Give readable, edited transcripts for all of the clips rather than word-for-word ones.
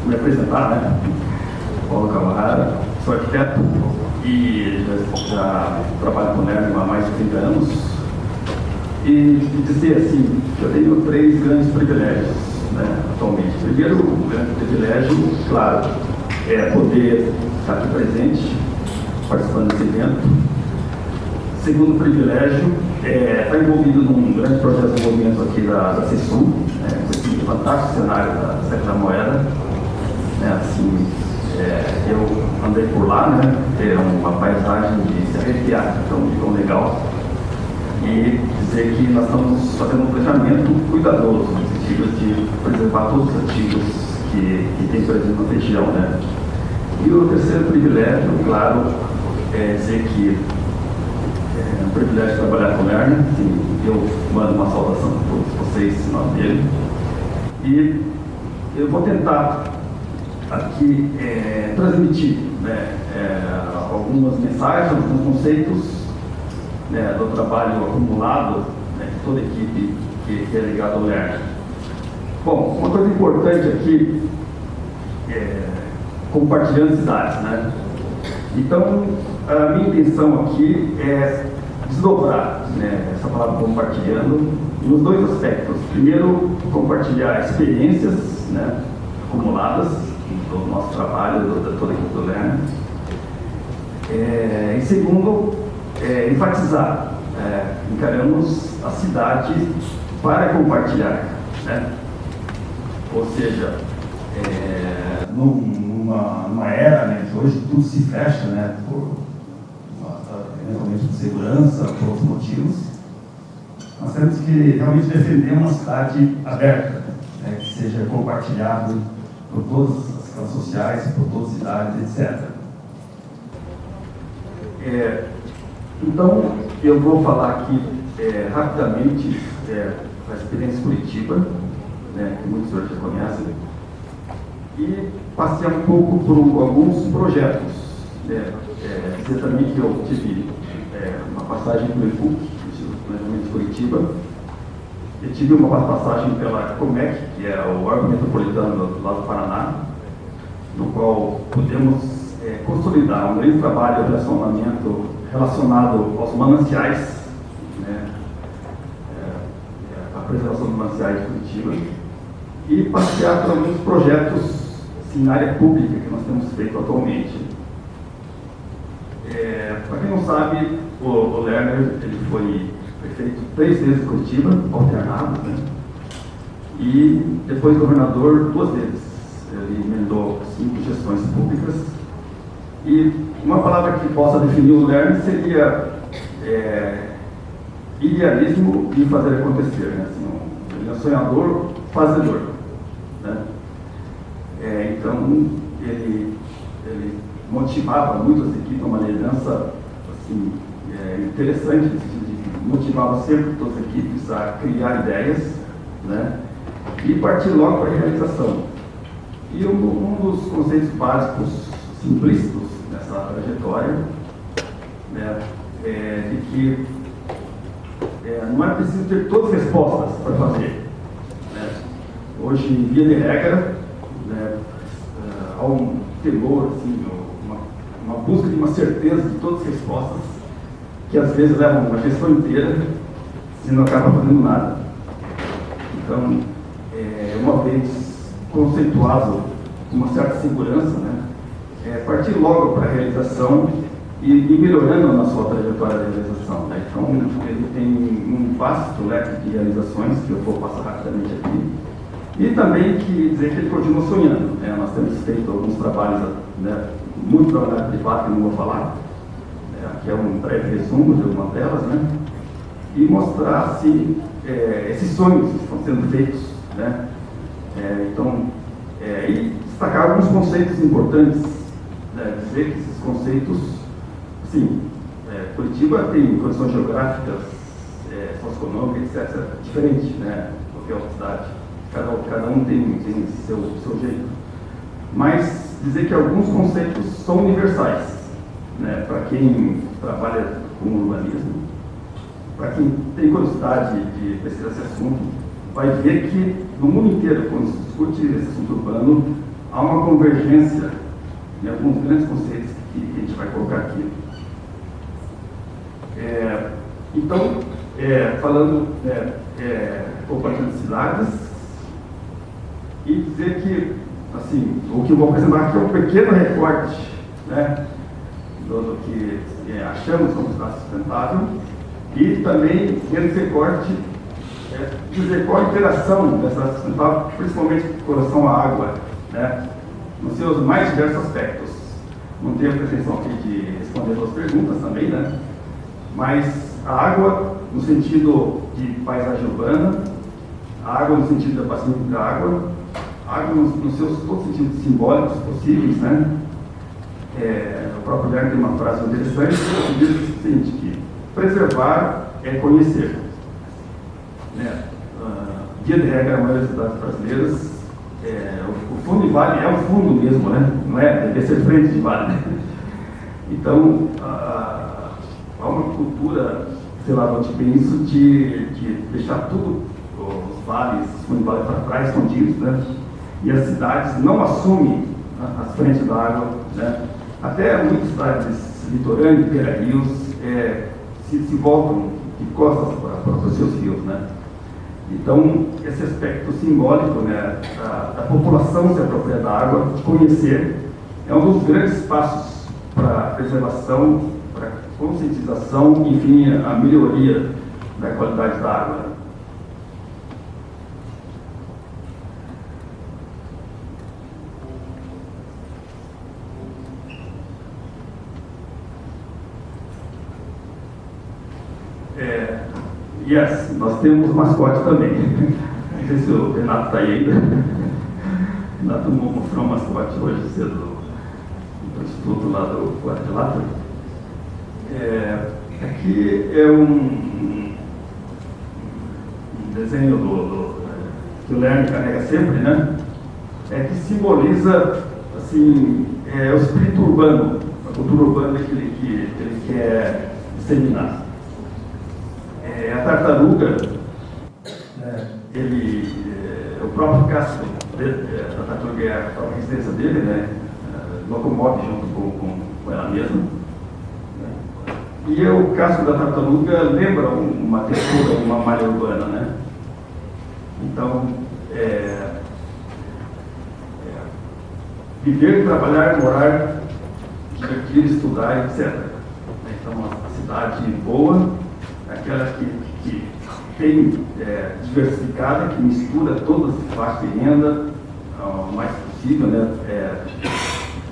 Me apresentar, né? Paulo Camarada, sou arquiteto e já trabalho com o Lerner há mais de 30 anos. E dizer assim, que eu tenho 3 grandes privilégios, né, atualmente. Primeiro, o grande privilégio, claro, é poder estar aqui presente, participando desse evento. Segundo privilégio é estar envolvido num grande projeto de desenvolvimento aqui da CESUL, com esse fantástico cenário da Serra da Moeda. Assim, eu andei por lá, né? É uma paisagem de se arrepiar, tão legal. E dizer que nós estamos fazendo um planejamento cuidadoso, no sentido de preservar todos os ativos que tem, por exemplo, na região, né? E o terceiro privilégio, claro, é dizer que é um privilégio trabalhar com o Lerner. Eu mando uma saudação para todos vocês em nome dele. E eu vou tentar aqui transmitir, né, algumas mensagens, alguns conceitos, né, do trabalho acumulado, né, de toda a equipe que é ligada ao Lerner. Bom, uma coisa importante aqui é compartilhando cidades, né? Então, a minha intenção aqui é desdobrar, né, essa palavra compartilhando nos 2 aspectos. Primeiro, compartilhar experiências, né, acumuladas do nosso trabalho, toda a equipe do Lerner. E segundo, enfatizar, encaramos a cidade para compartilhar, né? Ou seja, numa era, né, que hoje tudo se fecha, né, eventualmente por segurança, por outros motivos, nós temos que realmente defender uma cidade aberta, né, que seja compartilhado por todas as classes sociais, por todas as idades, etc. Então, eu vou falar aqui rapidamente da experiência Curitiba, né, que muitos senhores já conhecem, e passear um pouco por alguns projetos. Dizer também que eu tive uma passagem pelo EPUC, Instituto de Planejamento de Curitiba, e tive uma passagem pela COMEC, que é o órgão metropolitano lá do Paraná, no qual podemos consolidar um grande trabalho de relacionamento relacionado aos mananciais, né, a preservação dos mananciais de Curitiba, e passear por alguns projetos assim, na área pública que nós temos feito atualmente. Para quem não sabe, o Lerner ele foi prefeito 3 vezes em Curitiba, alternado, né? E depois governador 2 vezes. Ele emendou 5 gestões públicas. E uma palavra que possa definir o Lerner seria idealismo e fazer acontecer, né? Assim, ele é um sonhador, fazedor, né? Então, ele motivava muito as equipes, uma liderança assim, interessante, no sentido de motivava sempre todas as equipes a criar ideias, né, e partir logo para a realização. E um dos conceitos básicos, simplícitos nessa trajetória, né, é de que não é preciso ter todas as respostas para fazer, né. Hoje, via de regra, né, há um temor, assim, uma busca de uma certeza de todas as respostas, que às vezes levam uma gestão inteira e não acaba fazendo nada. Então, uma vez conceituado com uma certa segurança, né, partir logo para a realização e melhorando na sua trajetória de realização, né? Então, ele tem um vasto leque de realizações, que eu vou passar rapidamente aqui. E também dizer que ele continua sonhando, né? Nós temos feito alguns trabalhos, né, muito trabalho privado, que eu não vou falar, aqui é um breve resumo de algumas delas, né? E mostrar assim, esses sonhos que estão sendo feitos, né? E destacar alguns conceitos importantes, né? Dizer que esses conceitos, sim, Curitiba tem condições geográficas, socioeconômicas, etc., diferente, né? Qualquer outra cidade. Cada um tem seu jeito. Mas dizer que alguns conceitos são universais, né, para quem trabalha com urbanismo, para quem tem curiosidade de pesquisar esse assunto, vai ver que no mundo inteiro, quando se discute esse assunto urbano, há uma convergência em alguns grandes conceitos que a gente vai colocar aqui. Então, falando compartilhando cidades, e dizer que, assim, o que eu vou apresentar aqui é um pequeno recorte, né, do que achamos como cidade sustentável, e também esse recorte dizer qual a interação dessa cidade sustentável, principalmente com relação à água, né, nos seus mais diversos aspectos. Não tenho a pretensão aqui de responder as perguntas também, né, mas a água no sentido de paisagem urbana, a água no sentido da bacia da água, a água nos seus todos os sentidos simbólicos possíveis, né? O próprio Guilherme tem uma frase interessante que diz o seguinte, que preservar é conhecer. Né? Via de regra, a maioria das cidades brasileiras, o fundo de vale é um fundo mesmo, né? Não é? Deve ser frente de vale. Né? Então, há uma cultura, sei lá, onde tem isso de deixar tudo, os vales, os fundos de vale para trás, escondidos, né? E as cidades não assumem as frentes da água, né? Até muitas cidades litorâneas, beira-rios, se voltam de costas para os seus rios, né? Então, esse aspecto simbólico, né, da população se apropriar da água, conhecer, é um dos grandes passos para a preservação, para a conscientização, enfim, a melhoria da qualidade da água. Yes, nós temos mascote também. Não sei se o Renato está aí ainda. O Renato mostrou um mascote hoje cedo no instituto lá do Quadrilátero. Aqui é um desenho que o Lerner carrega sempre, né? Que simboliza assim, o espírito urbano, a cultura urbana que ele quer disseminar. A tartaruga, o próprio casco da tartaruga é a própria residência dele, né? Locomove junto com ela mesma. E o casco da tartaruga lembra uma textura, uma malha urbana, né? Então, viver, trabalhar, morar, divertir, estudar, etc. Então, uma cidade boa, aquela que tem diversificada, que mistura todas as classes de renda, o mais possível, né?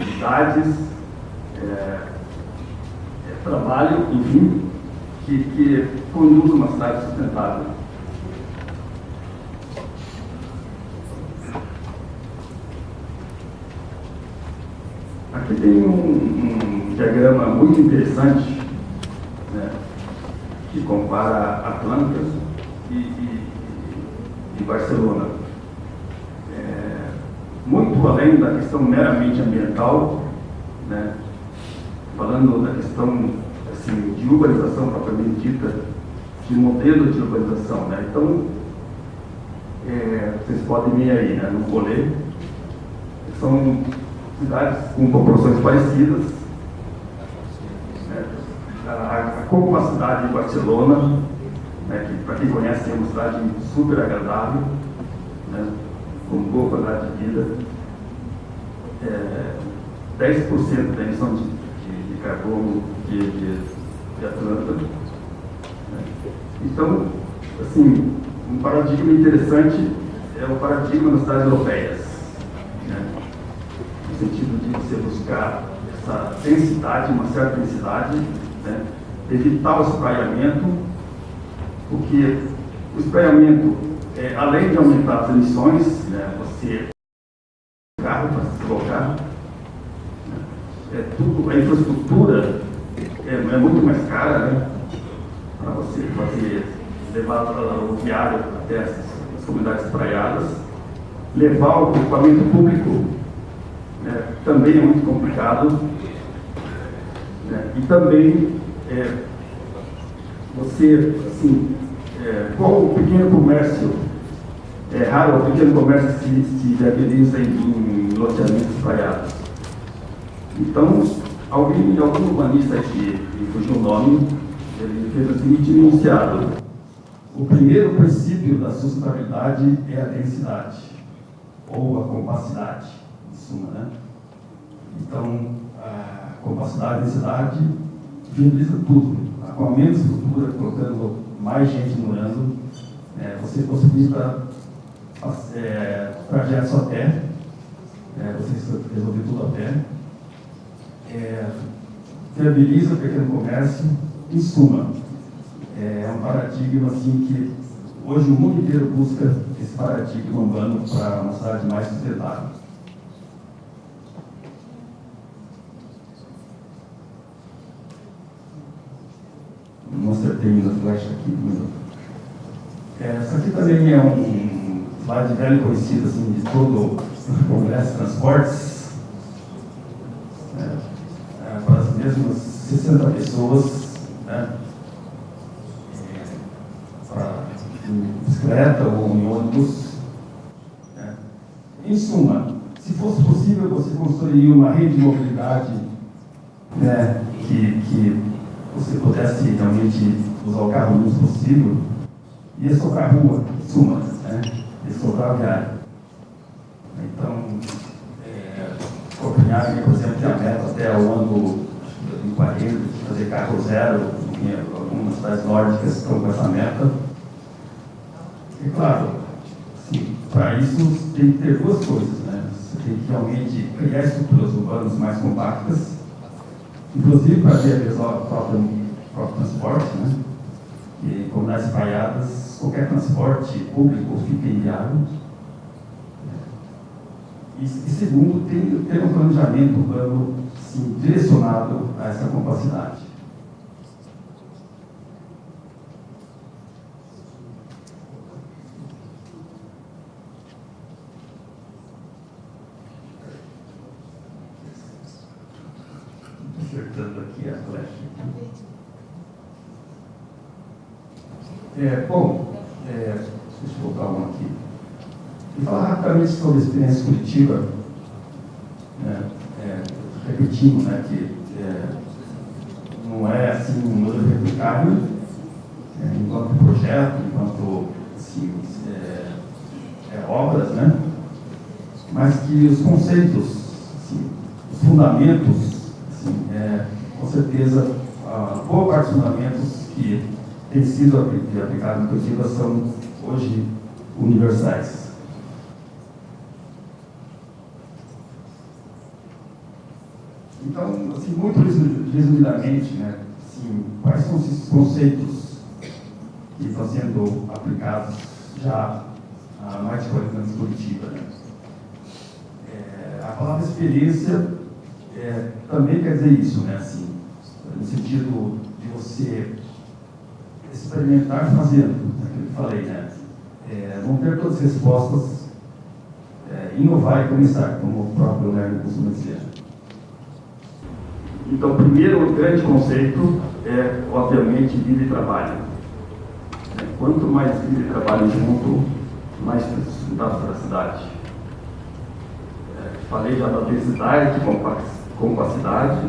Idades, trabalho, enfim, que conduz uma cidade sustentável. Aqui tem um diagrama muito interessante, né, que compara Atlanta e Barcelona. Muito além da questão meramente ambiental, né, falando da questão assim, de urbanização propriamente dita, de modelo de urbanização, né? Então, vocês podem ver aí, né, no rolê, são cidades com proporções parecidas, né? Como a cidade de Barcelona, né, que para quem conhece é uma cidade super agradável, né, com boa qualidade de vida, 10% da emissão de carbono de Atlanta. Né? Então, assim, um paradigma interessante é o paradigma das cidades europeias, né? No sentido de você buscar essa densidade, uma certa densidade, né? Evitar o espraiamento, porque o espraiamento, além de aumentar as emissões, né, você carro para se deslocar, tudo, a infraestrutura é muito mais cara, né, para você levar o viário até as comunidades praiadas, levar o equipamento público, né, também é muito complicado, né, e também você, assim, qual o pequeno comércio É raro o pequeno comércio se viabiliza em loteamentos espalhados. Então, algum urbanista que fugiu o nome, ele fez o seguinte enunciado: o primeiro princípio da sustentabilidade é a densidade, ou a compacidade, em suma, né? Então, a compacidade e a densidade viabiliza tudo. Com a menos estrutura, colocando mais gente morando, você possibilita trajetos a pé, você resolver tudo a pé, viabiliza o pequeno comércio. Em suma, é um paradigma assim, que hoje o mundo inteiro busca esse paradigma urbano para uma cidade mais sustentável. Não acertei ainda a flecha aqui, mas... essa aqui também é um slide velho conhecido assim, de todo o Congresso de Transportes, para as mesmas 60 pessoas, né? Para bicicleta ou em ônibus. Em suma, se fosse possível você construir uma rede de mobilidade, que você pudesse realmente usar o carro o menos possível, ia sobrar rua, em suma, ia sobrar viária. Então, Copenhague, por exemplo, tem a meta até o ano 2040 de fazer carro zero, em algumas cidades nórdicas estão com essa meta. E claro, para isso tem que ter duas coisas, né? Você tem que realmente criar estruturas urbanas mais compactas, inclusive para viabilizar o próprio transporte, né? E comunidades espalhadas, qualquer transporte público fica inviável. E segundo, ter um planejamento urbano direcionado a essa compacidade. Acertando aqui a flecha. Deixa eu voltar uma aqui. E falar rapidamente sobre a experiência coletiva, repetindo, que não é assim um modelo replicável, enquanto projeto, enquanto assim, obras, né? Mas que os conceitos, assim, os fundamentos, assim, com certeza, a boa parte dos fundamentos que têm sido aplicados em coletiva são hoje universais. Então, assim, muito resumidamente, assim, quais são esses conceitos que estão sendo aplicados já há mais de 40 anos em Curitiba, né? A palavra experiência também quer dizer isso, né? Assim, no sentido de você experimentar fazendo, aquilo que eu falei, né? Não ter todas as respostas, inovar e começar, como o próprio Lerner costuma dizer. Então, o primeiro grande conceito é, obviamente, vida e trabalho. Quanto mais vida e trabalho junto, mais sustentável para a cidade. Falei já da densidade, compacidade,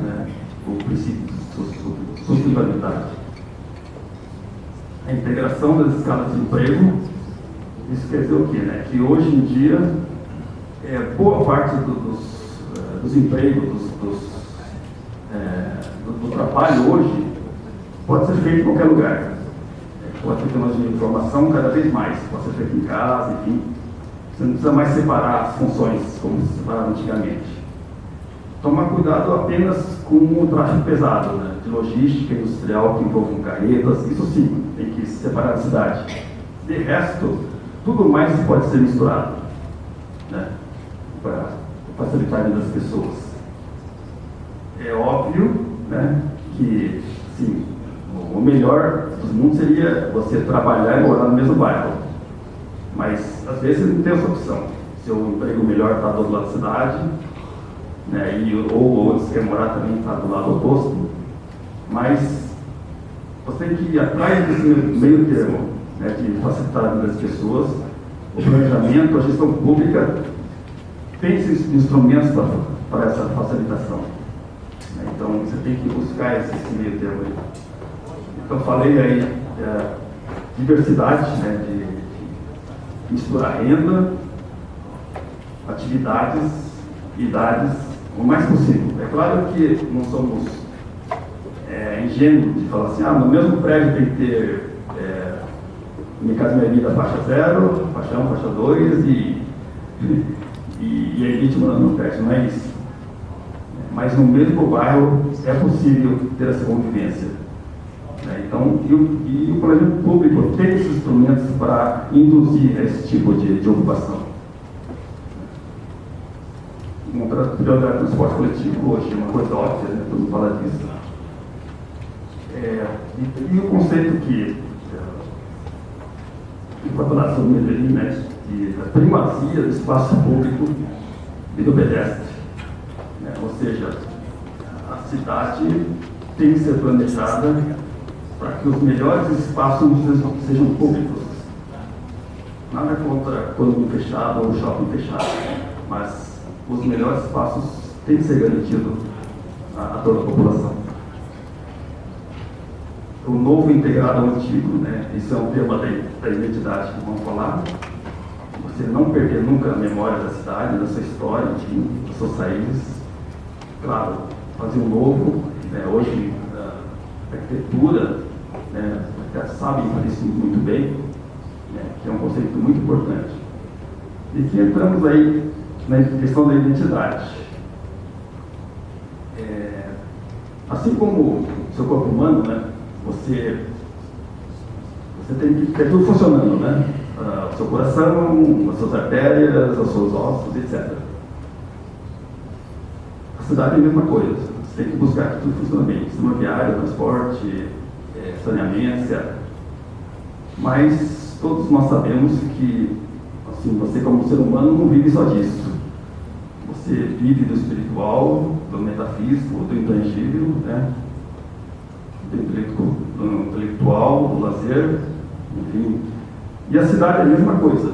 o princípio de sustentabilidade. A integração das escalas de emprego, isso quer dizer o quê? Que hoje em dia, boa parte dos empregos, do trabalho hoje, pode ser feito em qualquer lugar. Com a tecnologia de informação, cada vez mais, pode ser feito em casa, enfim. Você não precisa mais separar as funções, como se separava antigamente. Tomar cuidado apenas com o tráfego pesado, de logística industrial que envolve carretas, isso sim, tem que se separar da cidade. De resto, tudo mais pode ser misturado, para facilitar a vida das pessoas. É óbvio, que sim, o melhor dos mundos seria você trabalhar e morar no mesmo bairro. Mas, às vezes, não tem essa opção. Seu emprego melhor está do outro lado da cidade, ou você quer morar também está do lado oposto. Mas você tem que ir atrás desse meio termo, de facilitar a vida das pessoas, o planejamento, a gestão pública tem esses instrumentos para essa facilitação. Então, você tem que buscar esse meio termo aí. Então, falei aí diversidade, né, de misturar renda, atividades, idades, o mais possível. É claro que não somos ingênuos de falar assim, no mesmo prédio tem que ter Minha Casa Minha Vida faixa 0, faixa 1, faixa 2 e a elite morando no prédio, não é isso. Mas no mesmo bairro é possível ter essa convivência. Então, e o planejamento público tem esses instrumentos para induzir esse tipo de ocupação. Uma prioridade do transporte coletivo hoje, uma coisa óbvia, né? Todo mundo fala disso. E o conceito que a população do Medellín, né, da primazia do espaço público e do pedestre. Ou seja, a cidade tem que ser planejada para que os melhores espaços sejam públicos. Nada contra condomínio fechado ou shopping fechado, mas os melhores espaços têm que ser garantidos a toda a população. O novo integrado ao antigo, né? Isso é um tema da identidade que vamos falar. Você não perder nunca a memória da cidade, da sua história, enfim, das suas raízes. Claro, fazer um novo, né? Hoje a arquitetura, né? Sabem fazer isso muito bem, né? Que é um conceito muito importante. E que entramos aí na questão da identidade. Assim como o seu corpo humano, né? Você tem que ter tudo funcionando, né? O seu coração, as suas artérias, os seus ossos, etc. A cidade é a mesma coisa. Você tem que buscar que tudo funcione bem. Sistema viário, transporte, saneamento, etc. Mas todos nós sabemos que, assim, você como ser humano não vive só disso. Você vive do espiritual, do metafísico, do intangível, né? Do intelectual, do lazer, enfim. E a cidade é a mesma coisa,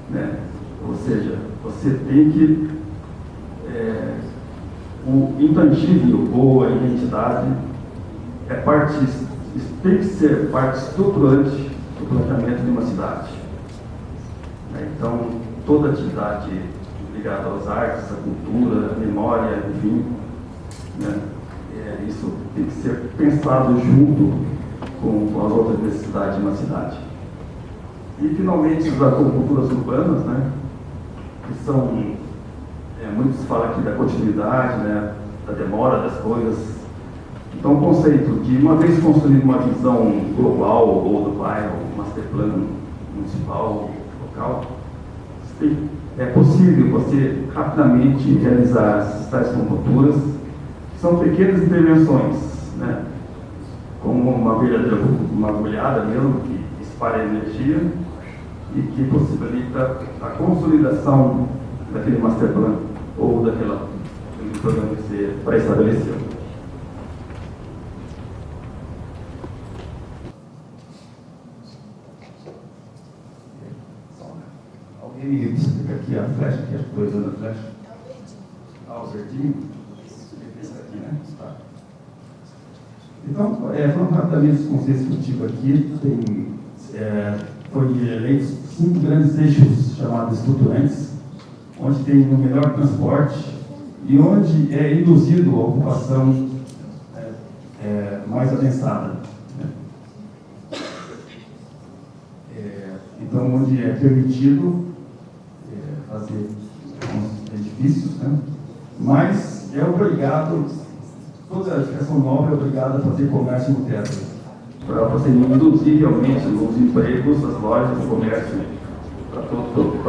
né? Ou seja, você tem que o intangível ou a identidade tem que ser parte estruturante do planejamento de uma cidade. Então, toda atividade ligada às artes, à cultura, à memória, enfim, né? Isso tem que ser pensado junto com as outras necessidades de uma cidade. E, finalmente, as culturas urbanas, né, que são, muitos falam aqui da continuidade, né, da demora das coisas. Então, o conceito de, uma vez construído uma visão global ou do bairro, master plan municipal, local, é possível você rapidamente realizar essas tais conjunturas. São pequenas intervenções, né? Como uma verdadeira agulhada mesmo, que espalha energia e que possibilita a consolidação daquele master plan ou daquele programa que você pré-estabeleceu. Alguém me explica aqui a flecha, que as coisas da flecha? O verdinho? Então, falando rapidamente dos conceitos que eu tive aqui, foi eleito 5 grandes eixos chamados estruturantes, onde tem o melhor transporte e onde é induzido a ocupação mais adensada. Né? Então, onde é permitido fazer edifícios, né? Mas é obrigado, toda a edificação nova é obrigada a fazer comércio no teto, para você induzir realmente os empregos, as lojas, o comércio, para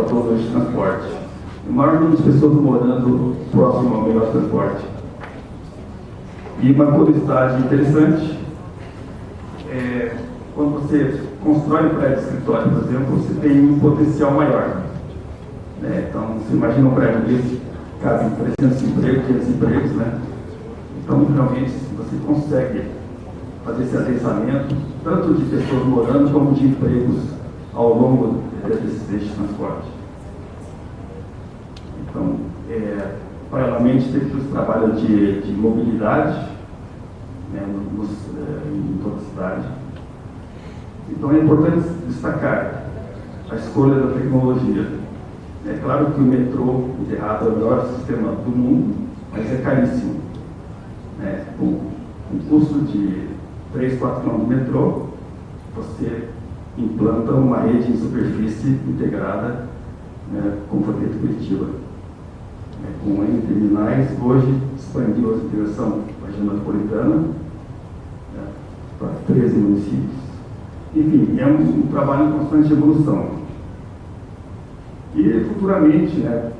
todo esse transporte. O maior número de pessoas morando próximo ao melhor transporte. E uma curiosidade interessante, quando você constrói um prédio de escritório, por exemplo, você tem um potencial maior. Então, você imagina um prédio desse, cabe 300 empregos, 500 empregos, né? Então, realmente, você consegue fazer esse adensamento, tanto de pessoas morando, como de empregos ao longo desse transporte. Então, paralelamente, teve os trabalhos de mobilidade, né, em toda a cidade. Então, é importante destacar a escolha da tecnologia. É claro que o metrô enterrado é o melhor sistema do mundo, mas é caríssimo. Né? Com um custo de 3, 4 km de metrô, você implanta uma rede em superfície integrada, né, como foi feito em Curitiba. Com N terminais, hoje expandiu a integração da região metropolitana, né, para 13 municípios. Enfim, é um trabalho em constante evolução. E futuramente, né,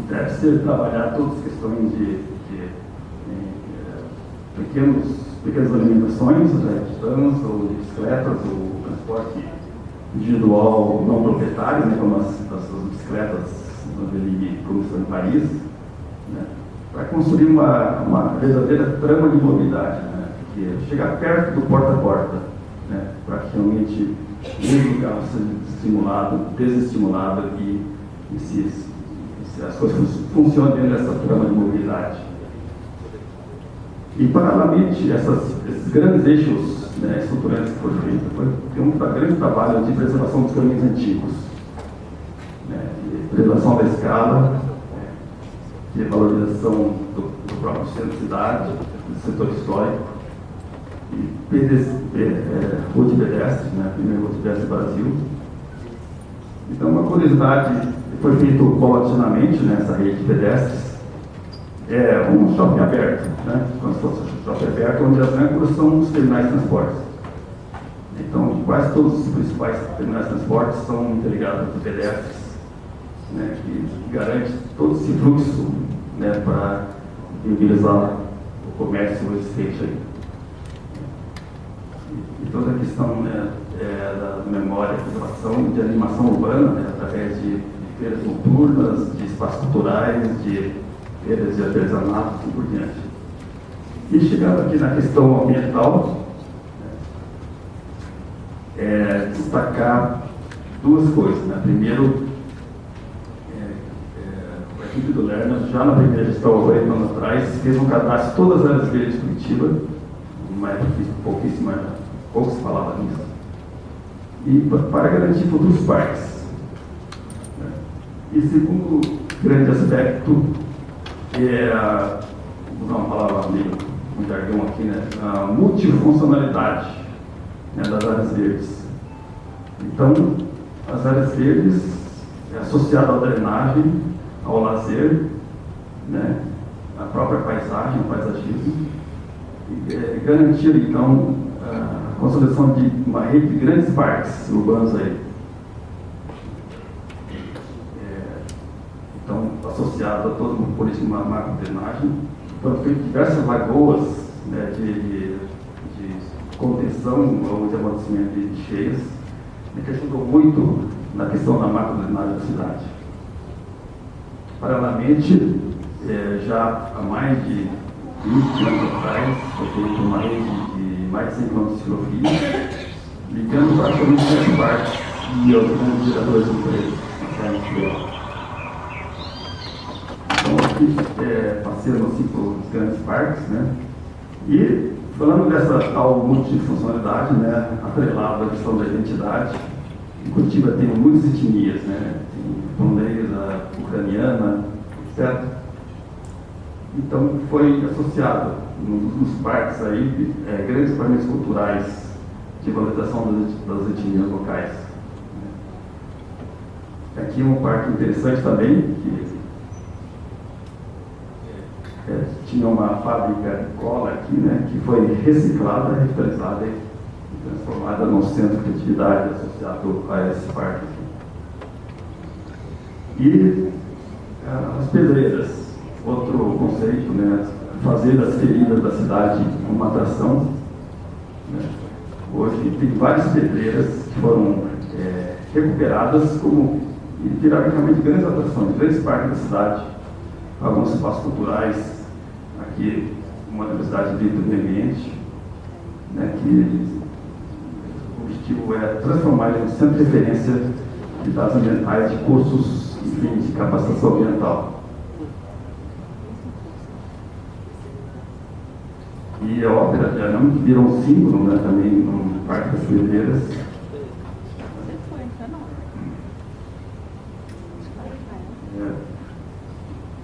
deve ser trabalhar todas as questões de pequenas alimentações, de trans, ou de bicicletas, ou transporte individual não proprietário, né, como as bicicletas da Ligue Comissão em Paris, né, para construir uma verdadeira trama de mobilidade, né, que é chegar perto do porta a porta, né, para que realmente o carro seja estimulado, desestimulado e as coisas funcionem dentro dessa trama de mobilidade. E, paralelamente, esses grandes eixos, né, estruturantes que foram feitos, tem um grande trabalho de preservação dos caminhos antigos, né, de preservação da escala, de valorização do próprio centro de cidade, do setor histórico, e rua de pedestre, né, a primeira rua de pedestre do Brasil. Então, uma curiosidade, foi feito paulatinamente nessa rede de pedestres, um shopping aberto, né? Como se fosse um shopping aberto, onde as âncoras são os terminais de transporte. Então, quase todos os principais terminais de transporte são interligados com pedestres, né? Que garante todo esse fluxo, né, para viabilizar o comércio existente aí. E toda a questão, né, da memória, preservação, de animação urbana, né, através de feiras noturnas, de espaços culturais, de feiras de artesanato e assim por diante. E chegando aqui na questão ambiental, destacar duas coisas, né? Primeiro, a equipe do Lerner, já na primeira gestão, 8 anos atrás, fez um cadastro de todas as áreas verdes de Curitiba, mas pouco se falava nisso, e para garantir futuros parques. E segundo grande aspecto, vou usar uma palavra meio um jargão aqui, né, a multifuncionalidade, né, das áreas verdes. Então, as áreas verdes associadas à drenagem, ao lazer, né, à própria paisagem, ao paisagismo, e garantir, então, a consolidação de uma rede de grandes parques urbanos aí. Então, associado a toda uma política de macro-drenagem, foram feitas diversas lagoas, né, de contenção ou de amortecimento de cheias, que ajudou muito na questão da macro-drenagem da cidade. Paralelamente, já há mais de 20 anos atrás, foi feita uma rede de mais de 100 km de ciclovia, ligando praticamente os parques e aos grandes geradores de emprego. Então, aqui passeando assim por grandes parques, né? E falando dessa tal multifuncionalidade, né, atrelado à questão da identidade, em Curitiba tem muitas etnias, né? Tem polonesa, ucraniana, etc. Então, foi associado nos parques aí grandes equipamentos culturais de valorização das etnias locais. Aqui é um parque interessante também, que tinha uma fábrica de cola aqui, né, que foi reciclada, revitalizada e transformada num centro de atividade associado a esse parque aqui. E as pedreiras, outro conceito, né, fazer das feridas da cidade uma atração. Né. Hoje tem várias pedreiras que foram recuperadas como e viraram realmente grandes atrações, grandes parques da cidade, alguns espaços culturais. Aqui, uma universidade de meio ambiente, né, que objetivo é transformar ele no centro de referência de dados ambientais, de cursos, enfim, de capacitação ambiental. E a ópera já não virou um símbolo, né, também no Parque das Pedreiras.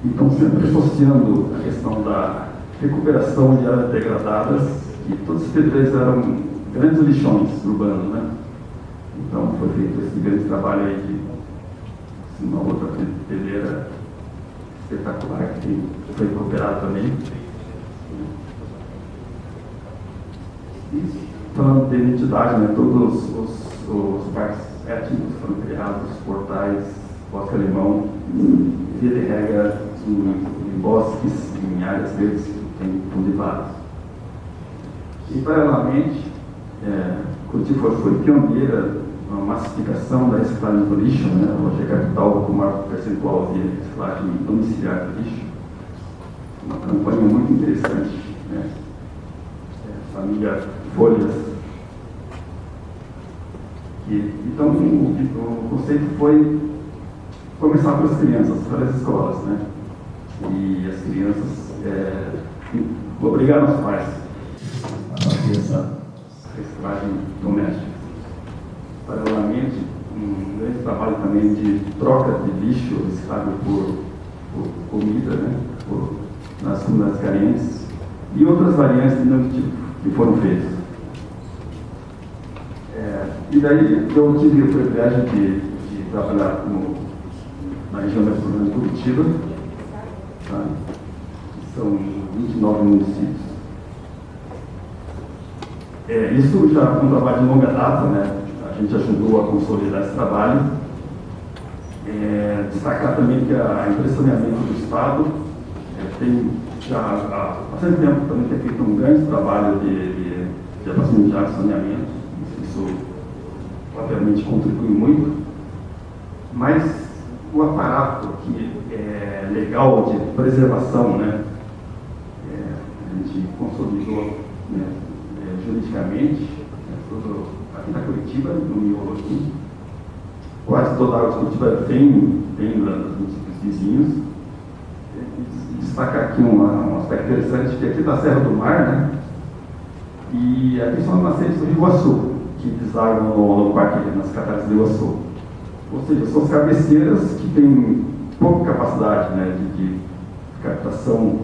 Então, sempre associando a questão da recuperação de áreas degradadas, e todas as pedreiras eram grandes lixões urbanos, né? Então, foi feito esse grande trabalho aí de uma outra pedreira espetacular que foi recuperada também. E, falando de identidade, né, todos os parques étnicos foram criados, portais, bosque alemão, via de regra, em bosques, em áreas verdes cultivadas. E, paralelamente, Curitiba foi pioneira na massificação da reciclagem do lixo, né? Hoje é a capital com o maior percentual de reciclagem domiciliar do lixo. Uma campanha muito interessante, né? Família Folhas. Então, o conceito foi começar pelas crianças, pelas escolas, né? E as crianças obrigaram os pais a fazer essa reciclagem doméstica. Paralelamente, um grande trabalho também de troca de lixo reciclável por comida, né? Nas comunidades carentes, e outras variantes de novo tipo que foram feitas. E daí eu tive o privilégio de trabalhar na região metropolitana de Curitiba, tá? São 29 municípios. Isso já é um trabalho de longa data, né? A gente ajudou a consolidar esse trabalho. Destacar também que a empresa de saneamento do Estado tem já há bastante tempo também tem feito um grande trabalho de abastecimento de água e saneamento. Isso obviamente contribui muito, mas o aparato que é legal de preservação, né, a gente consolidou, né, juridicamente, tudo aqui na Curitiba, no miolo aqui. Quase toda a água de Curitiba vem dos municípios vizinhos. Destacar aqui um aspecto interessante, que aqui da Serra do Mar, né, e aqui são as nascentes do Rio Iguaçu, que desagam no parque, nas cataratas do Iguaçu. Ou seja, são cabeceiras que têm pouca capacidade, né, de captação,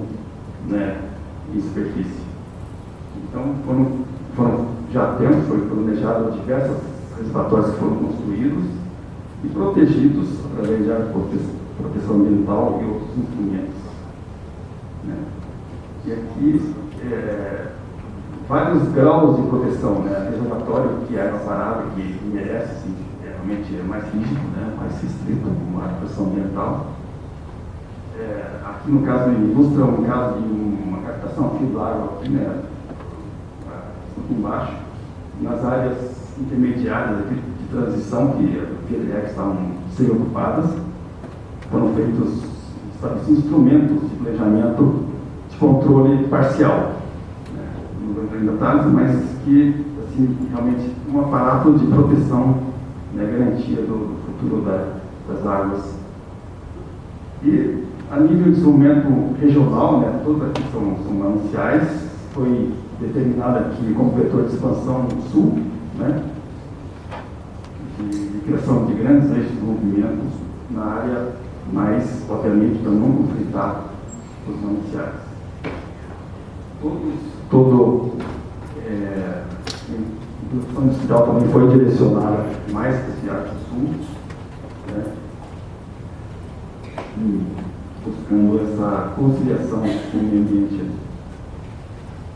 né, em superfície. Então, já temos, foi planejado diversos reservatórios que foram construídos e protegidos através de área de proteção ambiental e outros instrumentos, né. E aqui, vários graus de proteção, né? Reservatório que é uma parada que merece, assim, realmente é mais rígido, né? Mais restrito, com uma proteção ambiental. Aqui no caso da indústria, um caso de uma captação a fio d'água aqui, né? Aqui embaixo, nas áreas intermediárias aqui de transição, que as PDRs estavam sendo ocupadas, foram feitos instrumentos de planejamento de controle parcial. Não vou entrar em detalhes, mas que, assim, realmente um aparato de proteção, né, garantia do futuro das águas. E a nível de desenvolvimento regional, né, todas aqui são mananciais, foi determinada aqui como vetor de expansão sul, né, de criação de grandes eixos de desenvolvimento na área, mas, obviamente, para não conflitar os mananciais. A produção industrial também foi direcionada mais para esse arco sul, né, buscando essa conciliação com o meio ambiente.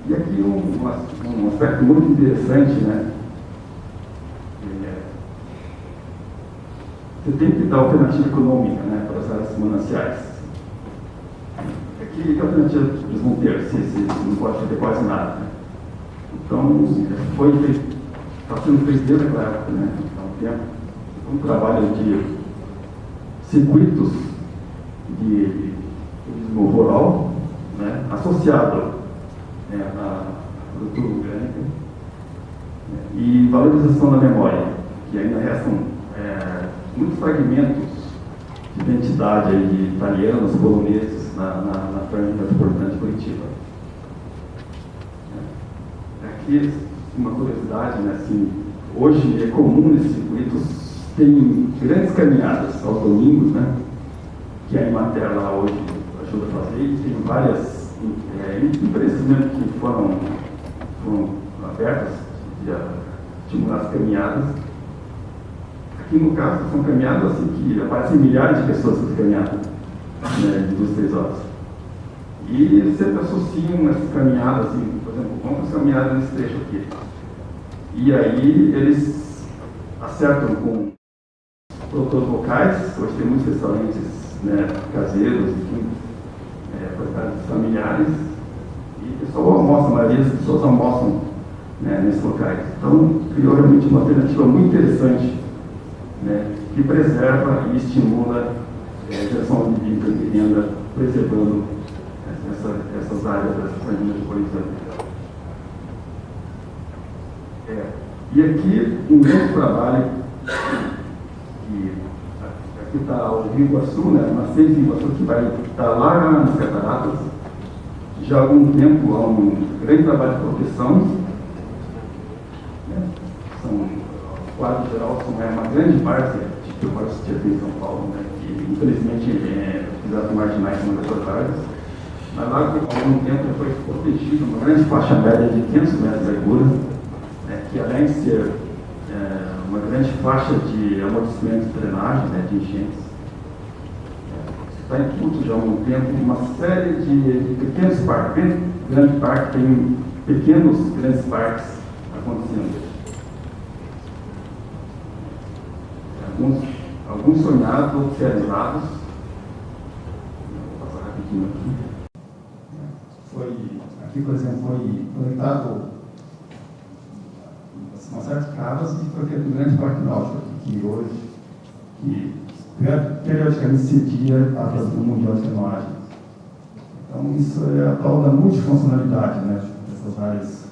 E aqui um aspecto muito interessante, né? Você tem que dar alternativa econômica, né, para as áreas mananciais. Que alternativa eles vão ter se não pode fazer quase nada, né? Então, está sendo feito desde aquela época, né? Há um tempo, um trabalho de circuitos de turismo rural, né, associado à produtora orgânica, né, e valorização da memória, que ainda restam muitos fragmentos de identidade aí de italianos, poloneses na franja metropolitana de Curitiba. Aqui, uma curiosidade, né, assim, hoje é comum nesses circuitos tem grandes caminhadas aos domingos, né, que a Emater lá hoje ajuda a fazer, e tem várias empresas mesmo que foram abertas a estimular as caminhadas. Aqui no caso são caminhadas assim, que aparecem milhares de pessoas nessas caminhadas, né, de 2-3 horas. E sempre associam essas caminhadas, assim, por exemplo, vamos caminhar nesse trecho aqui. E aí eles acertam com produtores locais, hoje tem muitos restaurantes, né, caseiros, enfim, familiares, e o pessoal almoça, a maioria das pessoas almoçam, né, nesses locais. Então, criou realmente uma alternativa muito interessante, né, que preserva e estimula a geração de vida e renda, preservando essas áreas da cidade metropolitana. E aqui um grande trabalho, que aqui está o Rio Iguaçu, né, uma nascente de Iguaçu que vai estar lá nas cataratas. Já há algum tempo há um grande trabalho de proteção, né, são, o quadro geral são uma grande parte, tipo, eu gosto de aqui em São Paulo, né, que infelizmente atividades marginais são deportadas. Mas lá, há algum tempo, foi protegido uma grande faixa média de 500 metros de largura, que além de ser uma grande faixa de amortecimento de drenagem, né, de enchentes, está em curso já há algum tempo uma série de pequenos parques. Dentro do grande parque tem pequenos, grandes parques acontecendo. Alguns sonhados, outros realizados. Vou passar rapidinho aqui. Aqui, por exemplo, foi conectado uma série de casas e foi feito um grande parque náutico que hoje, que periodicamente cedia a razão mundial de canoagem. Então, isso é a tal da multifuncionalidade, né, dessas várias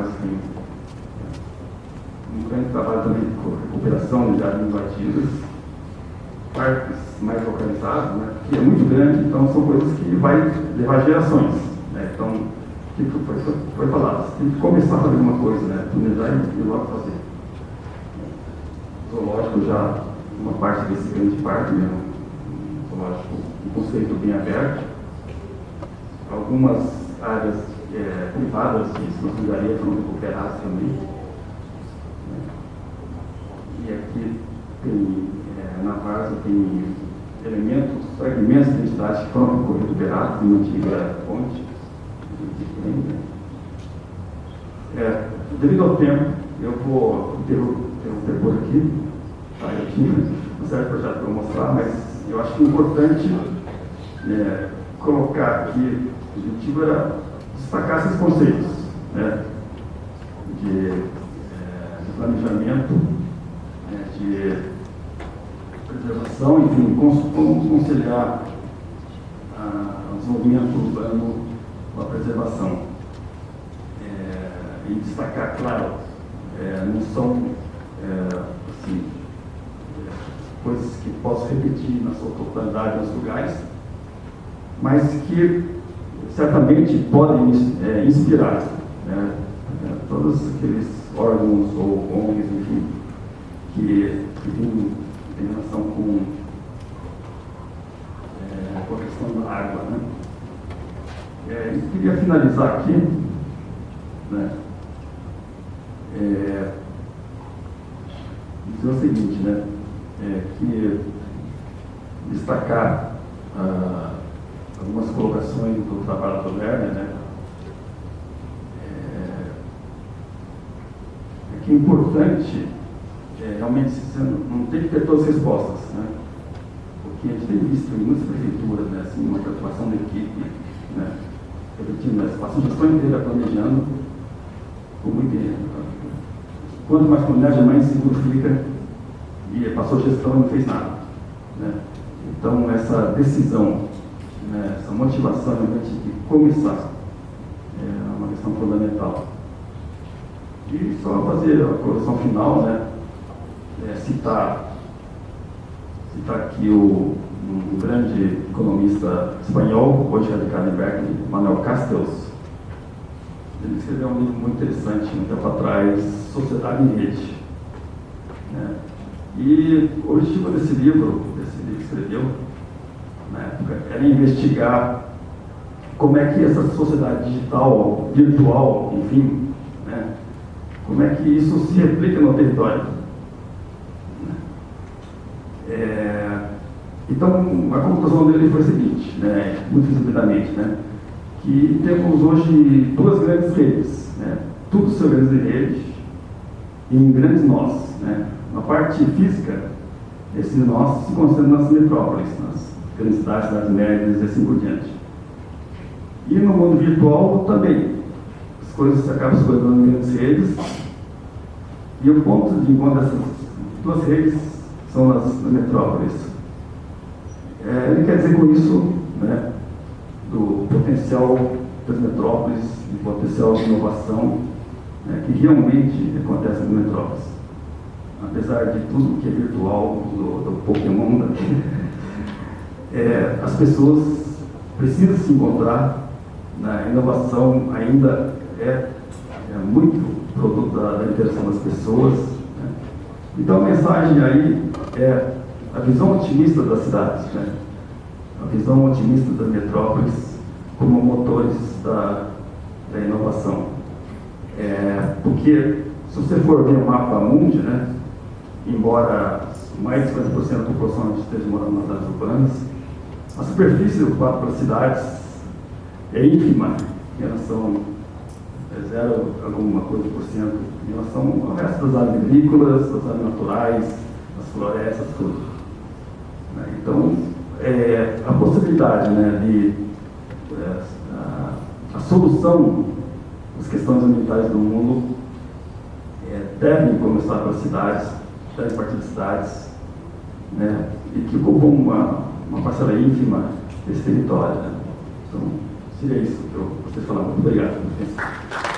assim, um grande trabalho também de recuperação de áreas invadidas, parques mais localizados, né, que é muito grande, então são coisas que vai levar gerações, né. Então, o que foi falado? Você tem que começar a fazer alguma coisa, né, planejar e logo fazer. Zoológico já, uma parte desse grande parque, né, um zoológico, um conceito bem aberto. Algumas áreas privadas de expansão foram recuperadas também. E aqui tem, na Várzea, tem elementos, fragmentos de identidade que foram recuperados em uma antiga fonte. Devido ao tempo, eu vou interromper por aqui. Eu tinha um certo projeto para mostrar, mas eu acho que é importante colocar aqui, o objetivo era destacar esses conceitos, né, de planejamento, de preservação, enfim, como conciliar o desenvolvimento urbano com a preservação. E destacar, claro, não são assim, coisas que posso repetir na sua totalidade nos lugares, mas que certamente podem inspirar, né, todos aqueles órgãos ou ONGs, enfim, que têm relação com a questão da água, né. Eu queria finalizar aqui, né, dizer o seguinte, né, que destacar algumas colocações do trabalho do Lerner, né, que é importante, realmente, você não tem que ter todas as respostas, né, porque a gente tem visto em muitas prefeituras, né, assim, uma preocupação da equipe, né, repetindo, né, passa a gestão inteira planejando, com muito quanto mais planeja, mais seguro fica, e passou a gestão e não fez nada, né. Então, essa decisão, né, essa motivação, realmente, de começar, é uma questão fundamental. E só fazer a colocação final, né? Citar aqui um grande economista espanhol, hoje radicado em Berkeley, Manuel Castells. Ele escreveu um livro muito interessante, um tempo atrás, Sociedade em Rede. Né? E o objetivo desse livro que escreveu, na época, era investigar como é que essa sociedade digital, virtual, enfim, né? Como é que isso se replica no território. Então, a conclusão dele foi a seguinte, né, muito resumidamente, né, que temos hoje duas grandes redes, né, tudo são grandes redes em grandes nós. Né. Na parte física, esses nós se concentram nas metrópoles, nas grandes cidades médias e assim por diante. E no mundo virtual também, as coisas acabam se colocando em grandes redes, e o ponto de encontro dessas duas redes são nas metrópoles. Ele quer dizer com isso, né, do potencial das metrópoles, do potencial de inovação, né, que realmente acontece nas metrópoles. Apesar de tudo que é virtual, do Pokémon, as pessoas precisam se encontrar. A inovação ainda é muito produto da interação das pessoas. Né? Então a mensagem aí é a visão otimista das cidades, né? A visão otimista das metrópoles como motores da inovação. Porque se você for ver o mapa mundi, né, embora mais de 50% da população esteja morando nas cidades urbanas, a superfície ocupada pelas cidades é ínfima em relação a 0, alguma coisa por cento, em relação ao resto das áreas agrícolas, das áreas naturais, das florestas, tudo. Então, a possibilidade, né, de a solução das questões ambientais do mundo devem começar pelas cidades, devem partir das cidades, né, e que ocupam uma parcela ínfima desse território. Né? Então, seria isso que eu gostaria de falar. Muito obrigado.